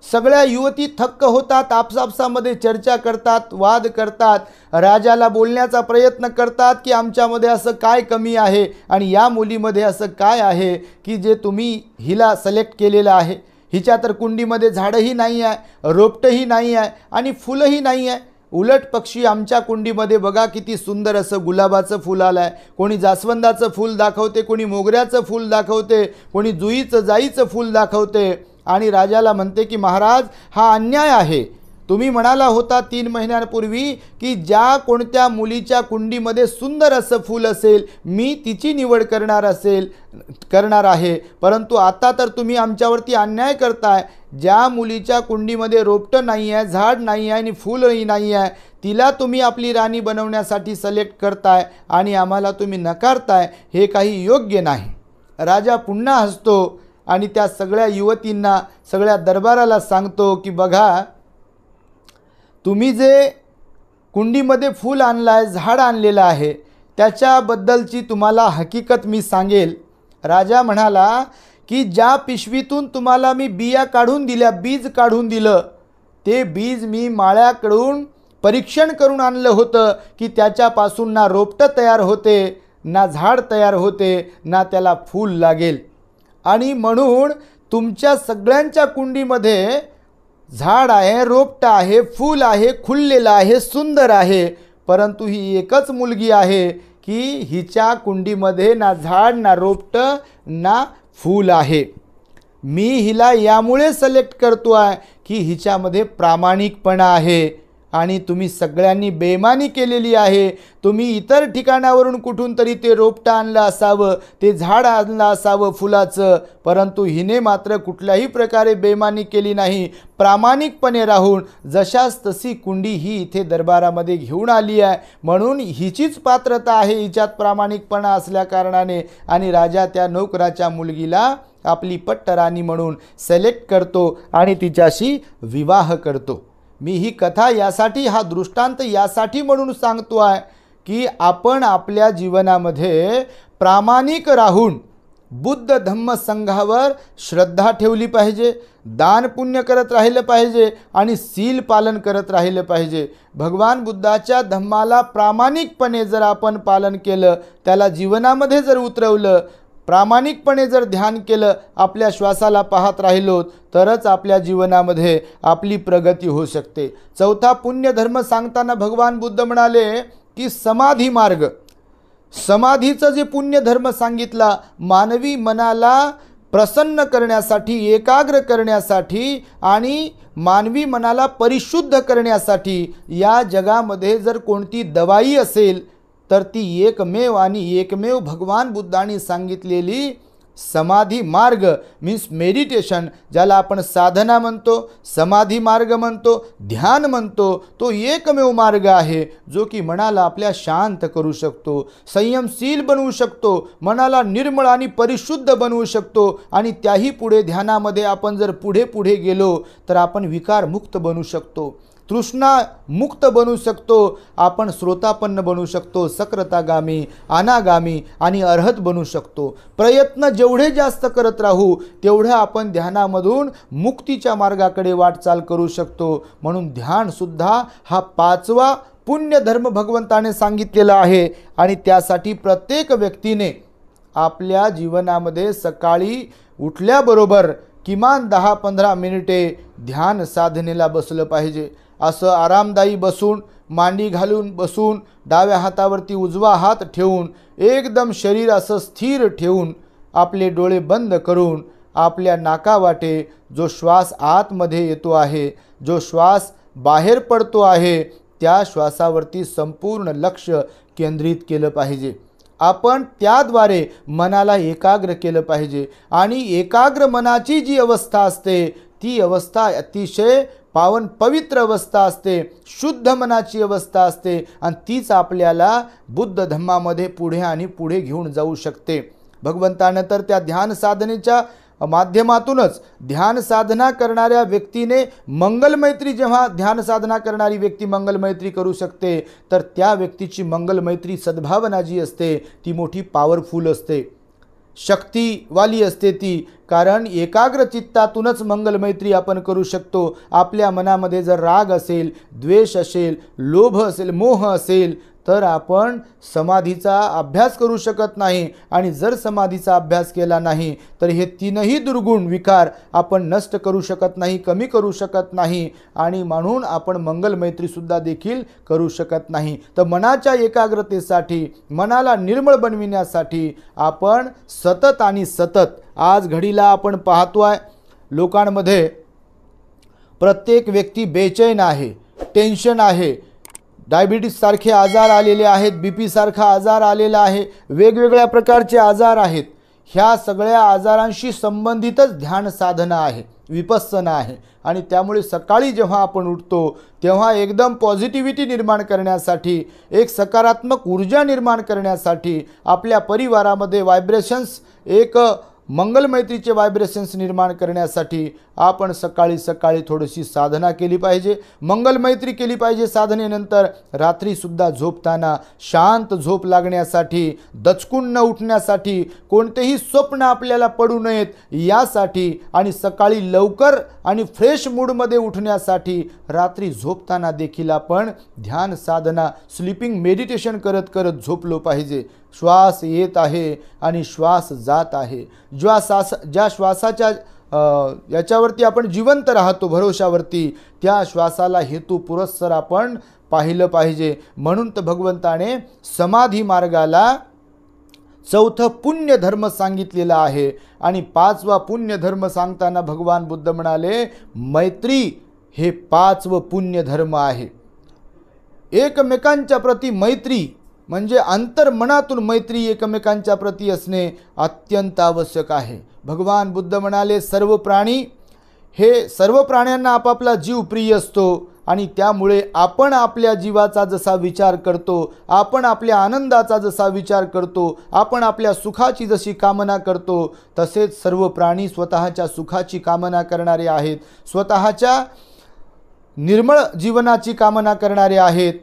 सगळ्या युवती थक्क होतात, आपसापसामध्ये चर्चा करतात, वाद करतात, राजाला बोलण्याचा प्रयत्न करतात की आमच्यामध्ये असं काय कमी आहे आणि या मुलीमध्ये असं काय आहे की जे तुम्ही हिला सिलेक्ट केलेलं आहे. हिच्या तर कुंडीमध्ये झाडंही नाही आहे, रोपटंही नाही आहे आणि फुलंही नाही आहे. उलट पक्षी आमच्या कुंडीमध्ये बघा किती सुंदर असं गुलाबाचं फूल आलं आहे, कोणी जास्वंदाचं फूल दाखवते, कोणी मोगऱ्याचं फूल दाखवते, कोणी जुईचं जाईचं फूल दाखवते. आणि राजाला म्हणते की महाराज हा अन्याय आहे. तुम्ही म्हणाला होता 3 महिन्यांपूर्वी की ज्या कोणत्या मुलीच्या कुंडीमध्ये सुंदर असं फूल असेल मी तिची निवड करणार आहे, परंतु आता तर तुम्ही आमच्यावरती अन्याय करताय. ज्या मुलीच्या कुंडीमध्ये रोपटं नाही आहे, झाड नाही आहे आणि फूलही नाही आहे, तिला तुम्ही आपली राणी बनवण्यासाठी सिलेक्ट करताय आणि आम्हाला तुम्ही नकारताय, हे काही योग्य नाही. राजा पुन्हा हसतो आणि त्या सगळ्या युवतींना, सगळ्या दरबाराला सांगतो की बघा, तुम्ही जे कुंडीमध्ये फूल आणलं आहे, झाड आणलेलं आहे, त्याच्याबद्दलची तुम्हाला हकीकत मी सांगेल. राजा म्हणाला की ज्या पिशवीतून तुम्हाला मी बिया काढून दिल्या, बीज काढून दिलं, ते बीज मी माळ्याकडून परीक्षण करून आणलं होतं की त्याच्यापासून ना रोपटं तयार होते, ना झाड तयार होते, ना त्याला फूल लागेल. आणि म्हणून तुमच्या सगळ्यांच्या कुंडीमध्ये झाड आहे, रोपटं आहे, फूल आहे, खुललेलं आहे, सुंदर आहे, परंतु ही एकच मुलगी आहे की हिच्या कुंडीमध्ये ना झाड ना रोपटं ना फूल आहे. मी हिला यामुळे सिलेक्ट करतो आहे की हिच्यामध्ये प्रामाणिकपणा आहे आणि तुम्ही सगळ्यांनी बेईमानी केलेली आहे. तुम्ही इतर ठिकाणावरून कुठून तरी ते रोपटं आणलं असावं, ते झाड आणलं असावं फुलाचं, परंतु हिने मात्र कुठल्याही प्रकारे बेईमानी केली नाही. प्रामाणिकपणे राहून जशास तशी कुंडी ही इथे दरबारामध्ये घेऊन आली आहे, म्हणून हिचीच पात्रता आहे हिच्यात प्रामाणिकपणा असल्या कारणाने. आणि राजा त्या नोकराच्या मुलगीला आपली पट्टराणी म्हणून सिलेक्ट करतो आणि तिच्याशी विवाह करतो. मी ही कथा यासाठी, हा दृष्टांत यासाठी म्हणून सांगतो आहे की आपण आपल्या जीवनामध्ये प्रामाणिक राहून बुद्ध धम्म संघावर श्रद्धा ठेवली पाहिजे, दान पुण्य करत राहिलं पाहिजे आणि सील पालन करत राहिलं पाहिजे. भगवान बुद्धाच्या धम्माला प्रामाणिकपणे जर आपण पालन केलं, त्याला जीवनामध्ये जर उतरवलं, प्रामाणिकपणे जर ध्यान केलं, आपल्या श्वासाला पाहत राहिलो, तरच आपल्या जीवनामध्ये आपली प्रगती होऊ शकते. चौथा पुण्यधर्म सांगताना भगवान बुद्ध म्हणाले की समाधी मार्ग. समाधीचं जे पुण्यधर्म सांगितला, मानवी मनाला प्रसन्न करण्यासाठी, एकाग्र करण्यासाठी आणि मानवी मनाला परिशुद्ध करण्यासाठी या जगामध्ये जर कोणती दवाई असेल तर ती एकमेव आणि एकमेव भगवान बुद्धांनी सांगितलेली समाधी मार्ग मीन्स मेडिटेशन, ज्याला आपण साधना म्हणतो, समाधी मार्ग म्हणतो, ध्यान म्हणतो, तो एकमेव मार्ग आहे जो की मनाला आपल्या शांत करू शकतो, संयमशील बनवू शकतो, मनाला निर्मळ आणि परिशुद्ध बनवू शकतो. आणि त्याही पुढे ध्यानामध्ये आपण जर पुढे पुढे गेलो तर आपण विकारमुक्त बनू शकतो, तृष्णा मुक्त बनू शकतो, आपण श्रोतापन्न बनू शकतो, सक्रतागामी, अनागामी आणि अर्हत बनू शकतो. प्रयत्न जेवढे जास्त करत राहू तेवढं आपण ध्यानामधून मुक्तीच्या मार्गाकडे वाटचाल करू शकतो. म्हणून ध्यानसुद्धा हा 5वा पुण्यधर्म भगवंताने सांगितलेला आहे. आणि त्यासाठी प्रत्येक व्यक्तीने आपल्या जीवनामध्ये सकाळी उठल्याबरोबर किमान 10-15 मिनिटे ध्यान साधनेला बसलं पाहिजे. असं आरामदायी बसून, मांडी घालून बसून, डाव्या हातावरती उजवा हात ठेवून, एकदम शरीर असं स्थिर ठेवून, आपले डोळे बंद करून आपल्या नाकावाटे जो श्वास आतमध्ये येतो आहे, जो श्वास बाहेर पडतो आहे, त्या श्वासावरती संपूर्ण लक्ष केंद्रित केलं पाहिजे. आपण त्याद्वारे मनाला एकाग्र केलं पाहिजे. आणि एकाग्र मनाची जी अवस्था असते ती अवस्था अतिशय पावन पवित्र अवस्था असते, शुद्ध मनाची अवस्था असते. आणि तीच आपल्याला बुद्ध धम्मामध्ये पुढे आणि पुढे घेऊन जाऊ शकते. भगवंतानं तर त्या ध्यान साधनेच्या माध्यमातूनच ध्यान साधना करणाऱ्या व्यक्तीने मंगलमैत्री, जेव्हा ध्यान साधना करणारी व्यक्ती मंगलमैत्री करू शकते तर त्या व्यक्तीची मंगलमैत्री सद्भावना जी असते ती मोठी पॉवरफुल असते, शक्तीवाली असते ती. कारण एकाग्र चित्तातूनच मंगलमैत्री आपण करू शकतो. आपल्या मनामध्ये जर राग असेल, द्वेष असेल, लोभ असेल, मोह असेल तर आपण समाधीचा अभ्यास करू शकत नाही. आणि जर समाधीचा अभ्यास केला नाही तर हे तीनही दुर्गुण विकार आपण नष्ट करू शकत नाही, कमी करू शकत नाही. आणि म्हणून आपण मंगलमैत्रीसुद्धा देखील करू शकत नाही. तर मनाच्या एकाग्रतेसाठी, मनाला निर्मळ बनविण्यासाठी आपण सतत आणि सतत, आज घडीला आपण पाहतोय लोकांमध्ये प्रत्येक व्यक्ती बेचैन आहे, टेन्शन आहे, डायबिटीस सारखे आजार आलेले आहेत, बीपी सारखा आजार आलेला आहे, वेगवेगळ्या प्रकारचे आजार आहेत. ह्या सगळ्या आजारांशी संबंधितच ध्यान साधना आहे, विपස්සना आहे. आणि त्यामुळे सकाळी जेव्हा आपण उठतो तेव्हा एकदम पॉझिटिव्हिटी निर्माण करण्यासाठी, एक सकारात्मक ऊर्जा निर्माण करण्यासाठी, आपल्या परिवारामध्ये व्हायब्रेशन्स, एक मंगलमैत्रीचे व्हायब्रेशन्स निर्माण करण्यासाठी आपण सकाळी सकाळी थोडीशी साधना केली पाहिजे, मंगलमैत्री केली पाहिजे. साधनेनंतर रात्रीसुद्धा झोपताना शांत झोप लागण्यासाठी, दचकून न उठण्यासाठी, कोणतेही स्वप्न आपल्याला पडू नयेत यासाठी, आणि सकाळी लवकर आणि फ्रेश मूडमध्ये उठण्यासाठी रात्री झोपताना देखील आपण ध्यान साधना, स्लीपिंग मेडिटेशन करत करत झोपलो पाहिजे. श्वास येत आहे आणि श्वास जात आहे. ज्या श्वासाच्या याच्यावरती आपण जिवंत राहतो, भरोशावरती, त्या श्वासाला हेतू पुरस्सर आपण पाहिलं पाहिजे. म्हणून तर भगवंताने समाधी मार्गाला 4थं पुण्यधर्म सांगितलेला आहे. आणि 5वा पुण्यधर्म सांगताना भगवान बुद्ध म्हणाले, मैत्री हे 5वं पुण्यधर्म आहे. एकमेकांच्या प्रती मैत्री म्हणजे अंतर्मनातून मैत्री एकमेकांच्या प्रती असणे अत्यंत आवश्यक आहे. भगवान बुद्ध म्हणाले, सर्व प्राण्यांना आपापला जीव प्रिय असतो. आणि त्यामुळे आपण आपल्या जीवाचा जसा विचार करतो, आपण आपल्या आनंदाचा जसा विचार करतो, आपण आपल्या सुखाची जशी कामना करतो, तसेच सर्व प्राणी स्वतःच्या सुखाची कामना करणारे आहेत, स्वतःच्या निर्मळ जीवनाची कामना करणारे आहेत,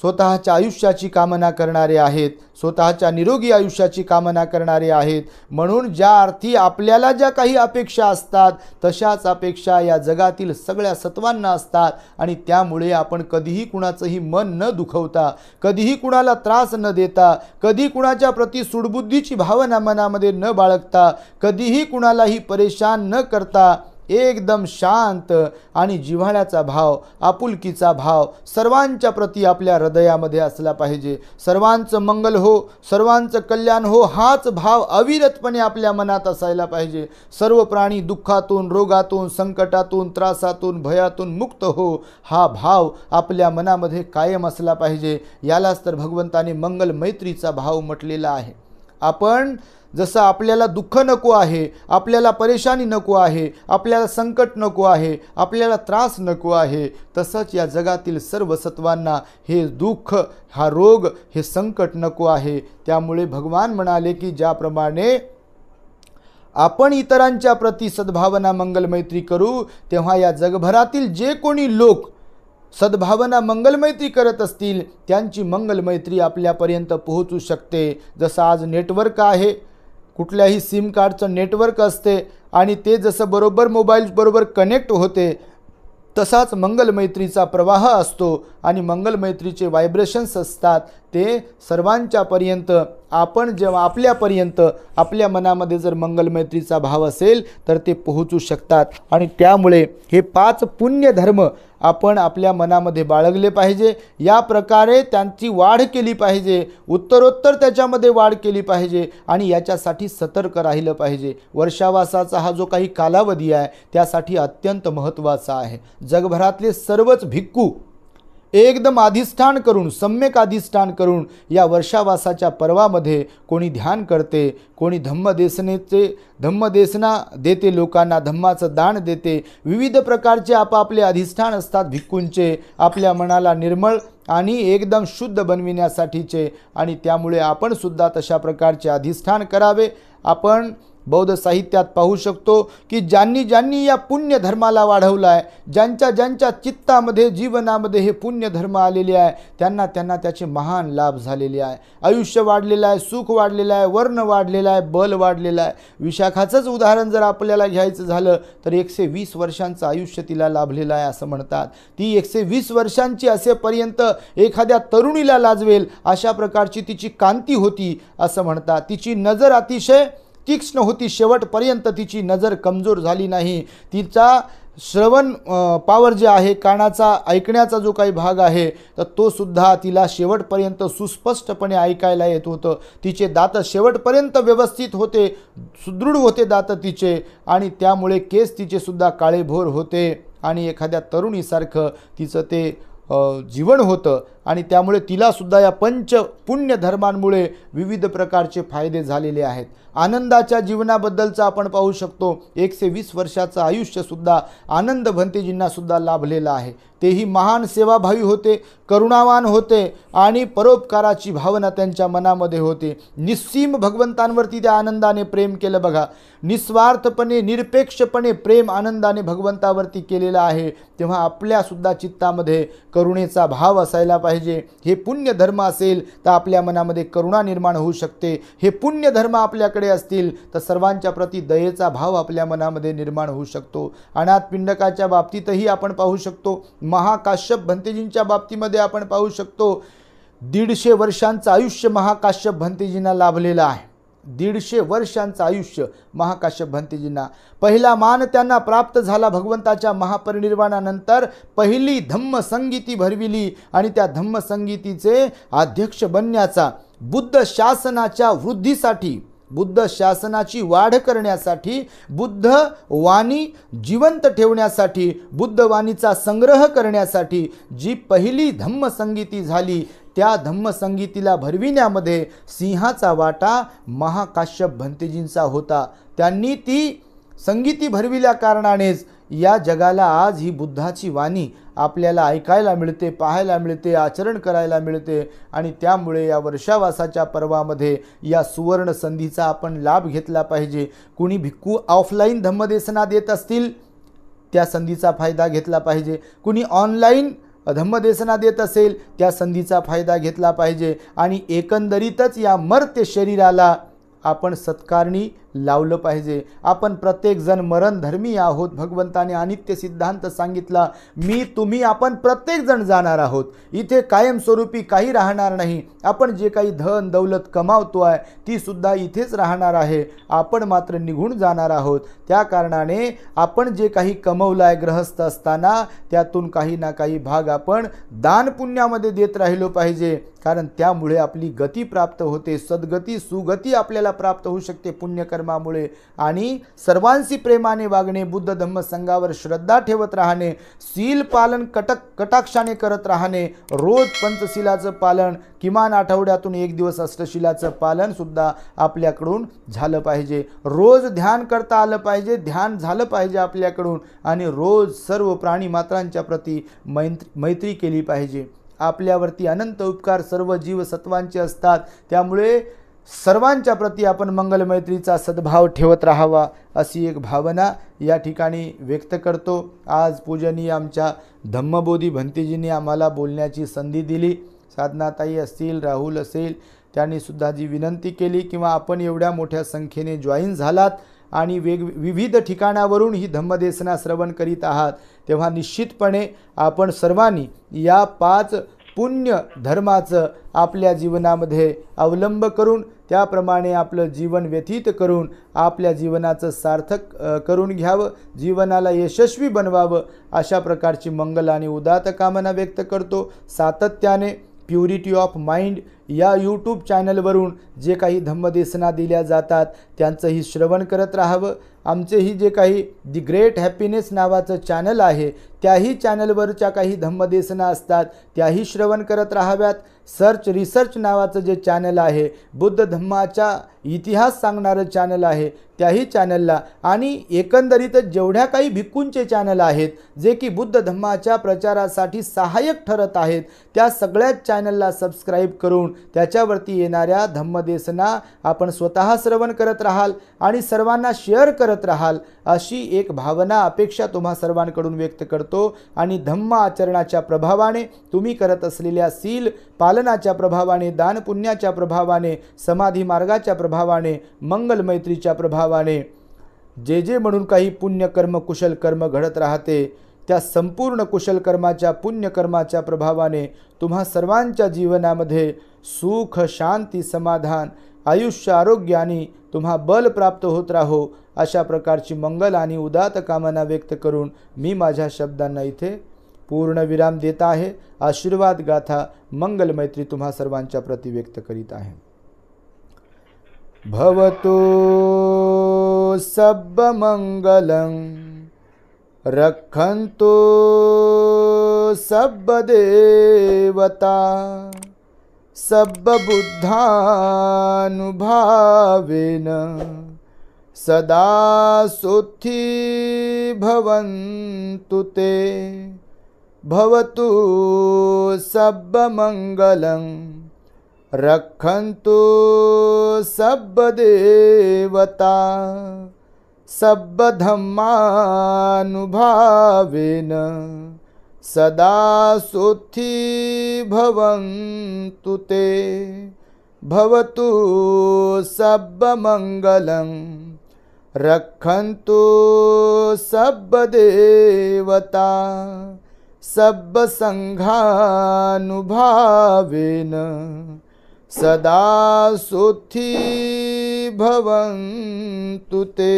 स्वतःच्या आयुष्याची कामना करणारे आहेत, स्वतःच्या निरोगी आयुष्याची कामना करणारे आहेत. म्हणून ज्या अर्थी आपल्याला ज्या काही अपेक्षा असतात तशाच अपेक्षा या जगातील सगळ्या सत्वांना असतात. आणि त्यामुळे आपण कधीही कुणाचंही मन न दुखवता, कधीही कुणाला त्रास न देता, कधी कुणाच्या प्रती सूडबुद्धीची भावना मनामध्ये न बाळगता, कधीही कुणालाही परेशान न करता एकदम शांत आणि जिव्हाळ्याचा भाव, आपुलकीचा भाव सर्वांच्या प्रती आपल्या हृदयामध्ये असला पाहिजे. सर्वांचं मंगल हो, सर्वांचं कल्याण हो हाच भाव अविरतपणे आपल्या मनात असायला पाहिजे. सर्व प्राणी दुःखातून, रोगातून, संकटातून, त्रासातून, भयातून मुक्त हो हा भाव आपल्या मनामध्ये कायम असला पाहिजे. यालाच तर भगवंताने मंगल मैत्रीचा भाव म्हटलेला आहे. आपण जसं आपल्याला दुःख नको आहे, आपल्याला परेशानी नको आहे, आपल्याला संकट नको आहे, आपल्याला त्रास नको आहे, तसंच या जगातील सर्व सत्वांना हे दुःख, हा रोग, हे संकट नको आहे. त्यामुळे भगवान म्हणाले की ज्याप्रमाणे आपण इतरांच्या प्रती सद्भावना मंगलमैत्री करू, तेव्हा या जगभरातील जे कोणी लोक सद्भावना मंगलमैत्री करत असतील त्यांची मंगलमैत्री आपल्यापर्यंत पोहोचू शकते. जसं आज नेटवर्क आहे, कुठल्याही सिम कार्डचं नेटवर्क असते आणि ते जसं बरोबर मोबाईल बरोबर कनेक्ट होते, तसाच मंगलमैत्रीचा प्रवाह असतो आणि मंगलमैत्रीचे व्हायब्रेशन्स असतात. ते सर्वांच्यापर्यंत, आपण जेव्हा आपल्यापर्यंत आपल्या मनामध्ये जर मंगलमैत्रीचा भाव असेल तर ते पोहोचू शकतात. आणि त्यामुळे हे 5 पुण्यधर्म आपण आपल्या मनामध्ये बाळगले पाहिजे. या प्रकारे त्यांची वाढ केली पाहिजे, उत्तरोत्तर त्याच्यामध्ये वाढ केली पाहिजे आणि याच्यासाठी सतर्क राहिलं पाहिजे. वर्षावासाचा हा जो काही कालावधी आहे त्यासाठी अत्यंत महत्त्वाचा आहे. जगभरातले सर्वच भिक्खू एकदम अधिष्ठान करून, सम्यक अधिष्ठान करून या वर्षावासाच्या पर्वामध्ये कोणी ध्यान करते, कोणी धम्मदेसना देते, लोकांना धम्माचं दान देते. विविध प्रकारचे आपापले अधिष्ठान असतात भिक्खूंचे, आपल्या मनाला निर्मळ आणि एकदम शुद्ध बनविण्यासाठीचे. आणि त्यामुळे आपण सुद्धा तशा प्रकारचे अधिष्ठान करावे. आपण बौद्ध साहित्यात पाहू शकतो की ज्यांनी ज्यांनी या पुण्यधर्माला वाढवला आहे, ज्यांच्या चित्तामध्ये, जीवनामध्ये हे पुण्यधर्म आलेले आहे, त्यांना त्याचे महान लाभ झालेले आहे. आयुष्य वाढलेलं आहे, सुख वाढलेलं आहे, वर्ण वाढलेला आहे, बल वाढलेलं आहे. विशाखाचंच उदाहरण जर आपल्याला घ्यायचं झालं तर 120 वर्षांचं आयुष्य तिला लाभलेलं आहे असं म्हणतात. ती 120 वर्षांची असेपर्यंत एखाद्या तरुणीला लाजवेल अशा प्रकारची तिची कांती होती असं म्हणतात. तिची नजर अतिशय तीक्ष्ण होती, शेवटपर्यंत तिची नजर कमजोर झाली नाही. तिचा श्रवण पावर जे आहे, कानाचा ऐकण्याचा जो काही भाग आहे तर तो सुद्धा तिला शेवटपर्यंत सुस्पष्टपणे ऐकायला येत होतं. तिचे दात शेवटपर्यंत व्यवस्थित होते, सुदृढ होते दात तिचे, आणि त्यामुळे केस तिचे सुद्धा काळेभोर होते आणि एखाद्या तरुणीसारखं तिचं ते जीवन होतं. आणि त्यामुळे तिलासुद्धा या 5 पुण्यधर्मांमुळे विविध प्रकारचे फायदे झालेले आहेत. आनंदाच्या जीवनाबद्दलचं आपण पाहू शकतो. 120 वर्षाचं आयुष्यसुद्धा आनंद भंतेजींनासुद्धा लाभलेलं आहे. तेही महान सेवाभावी होते, करुणावान होते आणि परोपकाराची भावना त्यांच्या मनामध्ये होते. निस्सीम भगवंतांवरती त्या आनंदाने प्रेम केलं बघा. निस्वार्थपणे, निरपेक्षपणे प्रेम आनंदाने भगवंतावरती केलेलं आहे. तेव्हा आपल्यासुद्धा चित्तामध्ये करुणेचा भाव असायला पाहिजे. हे पुण्यधर्म असेल तर आपल्या मनामध्ये करुणा निर्माण होऊ शकते. हे पुण्यधर्म आपल्याकडे असतील तर सर्वांच्या प्रती दयेचा भाव आपल्या मनामध्ये निर्माण होऊ शकतो. अनाथ पिंडकाच्या बाबतीतही आपण पाहू शकतो, महाकाश्यप भंतेजींच्या बाबतीमध्ये आपण पाहू शकतो. 150 वर्षांचं आयुष्य महाकाश्यप भंतेजींना लाभलेलं आहे. 150 वर्षांचं आयुष्य महाकाश्यप भंतेजींना. पहिला मान त्यांना प्राप्त झाला भगवंताच्या महापरिनिर्वाणानंतर. पहिली धम्मसंगीती भरविली आणि त्या धम्मसंगीतीचे अध्यक्ष बनण्याचा, बुद्ध शासनाच्या वृद्धीसाठी, बुद्ध शासनाची वाढ करण्यासाठी, बुद्ध वाणी जिवंत ठेवण्यासाठी, बुद्ध वाणीचा संग्रह करण्यासाठी जी पहिली धम्मसंगीती झाली, त्या धम्मसंगीतीला भरविण्यामध्ये सिंहाचा वाटा महाकाश्यप भंतेजींचा होता. त्यांनी ती संगीती भरविल्या कारणानेच या जगाला आज ही बुद्धाची वाणी आपल्याला ऐकायला मिळते, पाहायला मिळते, आचरण करायला मिळते. आणि त्यामुळे या वर्षावासाच्या पर्वामध्ये या सुवर्ण संधीचा आपण लाभ घेतला पाहिजे. कुणी भिक्खू ऑफलाईन धम्मदेसना देत असतील त्या संधीचा फायदा घेतला पाहिजे. कुणी ऑनलाईन धम्मदेसना देत असेल त्या संधीचा फायदा घेतला पाहिजे आणि एकंदरीतच या मर्त्य शरीराला आपण सत्कारणी लावलं पाहिजे। आपण प्रत्येकजण मरणधर्मी आहोत। भगवंताने अनित्य सिद्धांत सांगितला, मी तुम्ही आपण प्रत्येकजण जाणार आहोत। इथे कायमस्वरूपी काही राहणार नाही। आपण जे काही धन दौलत कमावतो आहे ती सुद्धा इथेच राहणार आहे, आपण मात्र निघून जाणार आहोत। त्या कारणाने आपण जे काही कमवलं आहे गृहस्थ असताना त्यातून काही ना काही भाग आपण दान पुण्यामध्ये देत राहिलो पाहिजे, कारण त्यामुळे आपली गती प्राप्त होते, सद्गती सुगती आपल्याला प्राप्त होऊ शकते पुण्यकर्मामुळे। आणि सर्वांशी प्रेमाने वागणे, बुद्ध धम्म संघावर श्रद्धा ठेवत राहणे, शील पालन कटाक्षाने करत राहणे, रोज पंचशीलाचं पालन, किमान आठवड्यातून एक दिवस अष्टशिलाचं पालन सुद्धा आपल्याकडून झालं पाहिजे। रोज ध्यान करता आलं पाहिजे, ध्यान झालं पाहिजे आपल्याकडून, आणि रोज सर्व प्राणी मात्रांच्या प्रती मैत्री केली पाहिजे। आपल्यावरती अनंत उपकार सर्व जीव सत्वांचे असतात, त्यामुळे सर्वांच्या प्रती आपण मंगल मैत्रीचा सद्भाव ठेवत राहावा अशी एक भावना या ठिकाणी व्यक्त करतो। आज पूजनीय आमच्या धम्मबोधी भंतेजींनी आम्हाला बोलण्याची संधी दिली। साधनाताई असतील, राहुल असेल, त्यांनी सुद्धा जी विनंती केली किंवा आपण एवढ्या मोठ्या संख्येने जॉईन झालात आणि विविध ठिकाणावरून ही धम्मदेसना श्रवण करीत आहात, तेव्हा निश्चितपणे आपण सर्वांनी या 5 पुण्य धर्माचं आपल्या जीवनामध्ये अवलंब करून त्याप्रमाणे आपलं जीवन व्यतीत करून आपल्या जीवनाचं सार्थक करून घ्यावं, जीवनाला यशस्वी बनवावं अशा प्रकारची मंगल आणि उदात्त कामना व्यक्त करतो। सातत्याने प्युरिटी ऑफ माइंड या यूट्यूब चॅनलवरून जे काही धम्मदेसना दिल्या जातात त्यांचंही श्रवण करत राहावं। आमचेही जे काही दी ग्रेट हॅपीनेस नावाचं चॅनल आहे त्याही चॅनलवरच्या काही धम्मदेसना असतात त्याही श्रवण करत राहाव्यात। सर्च रिसर्च नावाचं जे चॅनल आहे, बुद्ध धम्माचा इतिहास सांगणारं चॅनल आहे, त्याही चॅनलला, आणि एकंदरीतच जेवढ्या काही भिक्खूंचे चॅनल आहेत जे की बुद्ध धम्माच्या प्रचारासाठी सहाय्यक ठरत आहेत त्या सगळ्याच चॅनलला सबस्क्राईब करून त्याच्यावरती येणाऱ्या धम्मदेसना आपण स्वतः श्रवण करत राहाल आणि सर्वांना शेअर करत राहाल अशी एक भावना अपेक्षा तुम्हा सर्वांकडून व्यक्त करतो। आणि धम्म आचरणाच्या प्रभावाने, तुम्ही करत असलेल्या शील पालनाच्या प्रभावाने, दान पुण्याच्या प्रभावाने, समाधी मार्गाच्या प्रभावाने, मंगल मैत्रीच्या प्रभावाने जे जे म्हणून काही पुण्यकर्म कुशल कर्म घडत राहते त्या संपूर्ण कुशल कर्माच्या पुण्यकर्माच्या प्रभावाने तुम्हा सर्वांच्या जीवनामध्ये सुख शांती समाधान आयुष्य आरोग्याने तुम्हा बल प्राप्त होत राहो अशा प्रकारची मंगल आणि उदात्त कामना व्यक्त करून मी माझ्या शब्दांना इथे पूर्ण विराम देत आहे। आशीर्वाद गाथा मंगल मैत्री तुम्हा सर्वांच्या प्रति व्यक्त करीत आहे। भवतु सब मंगलं रक्षन्तु सब देवता सब बुद्धानुभावेन सदा सुखी भवन्तु ते। भवतु सब मंगलं रक्षन्तु सब देवता सब धम्मानुभावेन सदा सुखी भवन्तु ते। भवतु सब मंगलं रक्षन्तु सब देवता सब संघानुभावेन सदा सुखी भवन्तु ते।